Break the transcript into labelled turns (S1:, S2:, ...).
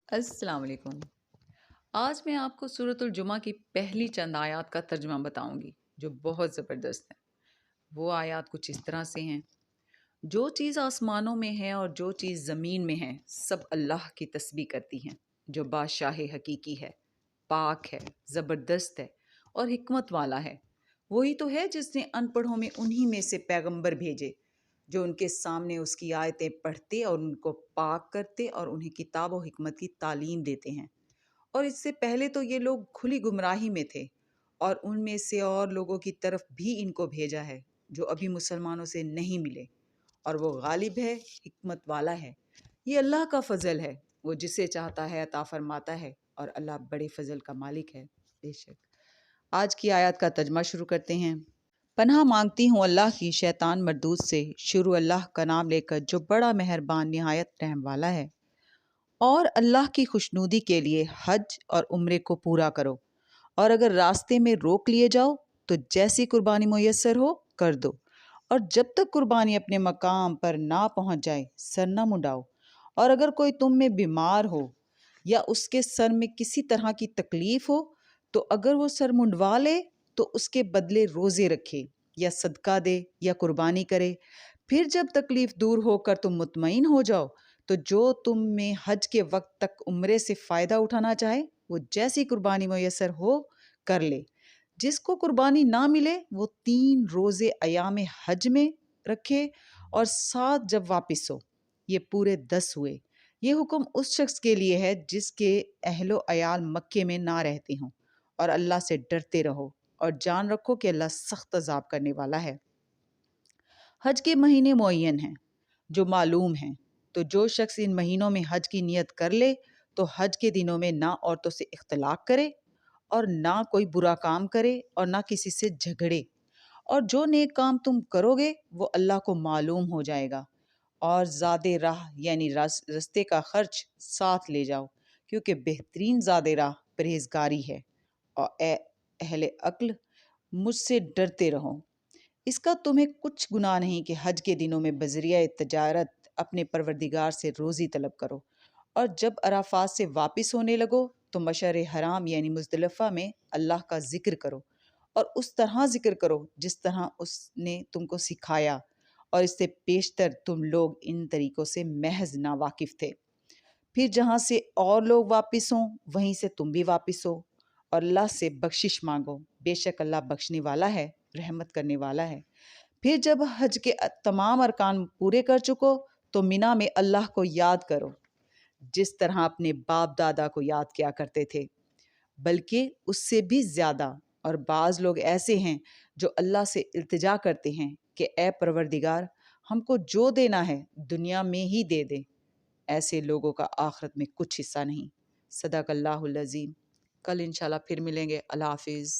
S1: अस्सलाम वालेकुम। आज मैं आपको सूरत जुमा की पहली चंद आयत का तर्जुमा बताऊंगी जो बहुत ज़बरदस्त है। वो आयत कुछ इस तरह से हैं। जो चीज़ आसमानों में है और जो चीज़ ज़मीन में है सब अल्लाह की तस्बीह करती हैं, जो बादशाह हकीकी है, पाक है, ज़बरदस्त है और हिकमत वाला है। वही तो है जिसने अनपढ़ों में उन्हीं में से पैगंबर भेजे जो उनके सामने उसकी आयतें पढ़ते और उनको पाक करते और उन्हें किताब और हिकमत की तालीम देते हैं। और इससे पहले तो ये लोग खुली गुमराही में थे और उनमें से और लोगों की तरफ भी इनको भेजा है जो अभी मुसलमानों से नहीं मिले। और वो गालिब है, हिकमत वाला है। ये अल्लाह का फ़ज़ल है, वो जिसे चाहता है अता फरमाता है और अल्लाह बड़े फ़ज़ल का मालिक है। बेशक। आज की आयत का तर्जमा शुरू करते हैं। पनाह मांगती हूँ अल्लाह की शैतान मरदूद से। शुरू अल्लाह का नाम लेकर जो बड़ा मेहरबान निहायत रहम वाला है। और अल्लाह की खुशनुदी के लिए हज और उम्रे को पूरा करो। और अगर रास्ते में रोक लिए जाओ तो जैसी कुर्बानी मुयस्सर हो कर दो। और जब तक कुर्बानी अपने मकाम पर ना पहुंच जाए सर न मुंडाओ। और अगर कोई तुम में बीमार हो या उसके सर में किसी तरह की तकलीफ हो तो अगर वो सर मुंडवा ले तो उसके बदले रोज़े रखे या सदका दे या कुर्बानी करे। फिर जब तकलीफ दूर होकर तुम मुतमईन हो जाओ तो जो तुम में हज के वक्त तक उम्रे से फ़ायदा उठाना चाहे वो जैसी कुर्बानी मुयस्सर हो कर ले। जिसको कुर्बानी ना मिले वो 3 रोज़े अयाम हज में रखे और 7 जब वापस हो। ये पूरे 10 हुए। ये हुक्म उस शख्स के लिए है जिसके अहलो अयाल मक्के में ना रहते हों। और अल्लाह से डरते रहो और जान रखो कि अल्लाह सख्त अज़ाब करने वाला है। हज के महीने मुअय्यन हैं जो मालूम हैं। तो जो शख्स इन महीनों में हज की नियत कर ले तो हज के दिनों में ना औरतों से इख्तलात करे और ना कोई बुरा काम करे और ना किसी से झगड़े। और जो नेक काम तुम करोगे वो अल्लाह को मालूम हो जाएगा। और ज़ादे राह यानी रस्ते का खर्च साथ ले जाओ क्योंकि बेहतरीन ज़ादे राह परहेजगारी है। और ए अहले अक्ल मुझसे डरते रहो। इसका तुम्हें कुछ गुनाह नहीं कि हज के दिनों में बजरिया तजारत अपने परवरदिगार से रोज़ी तलब करो। और जब अराफात से वापस होने लगो तो मशर हराम यानी मुज़दलिफ़ा में अल्लाह का ज़िक्र करो और उस तरह ज़िक्र करो जिस तरह उसने तुमको सिखाया। और इससे पेशतर तुम लोग इन तरीक़ों से महज़ नावाकिफ़ थे। फिर जहाँ से और लोग वापिस हों वहीं से तुम भी वापिस हो और अल्लाह से बख्शिश मांगो। बेशक अल्लाह बख्शने वाला है, रहमत करने वाला है। फिर जब हज के तमाम अरकान पूरे कर चुको तो मिना में अल्लाह को याद करो जिस तरह अपने बाप दादा को याद किया करते थे, बल्कि उससे भी ज़्यादा। और बाज़ लोग ऐसे हैं जो अल्लाह से इल्तिजा करते हैं कि ए परवरदिगार हमको जो देना है दुनिया में ही दे दे। ऐसे लोगों का आखिरत में कुछ हिस्सा नहीं। सदक़ल्लाहुल अज़ीम। कल इंशाल्लाह फिर मिलेंगे। अल्लाह हाफ़िज़।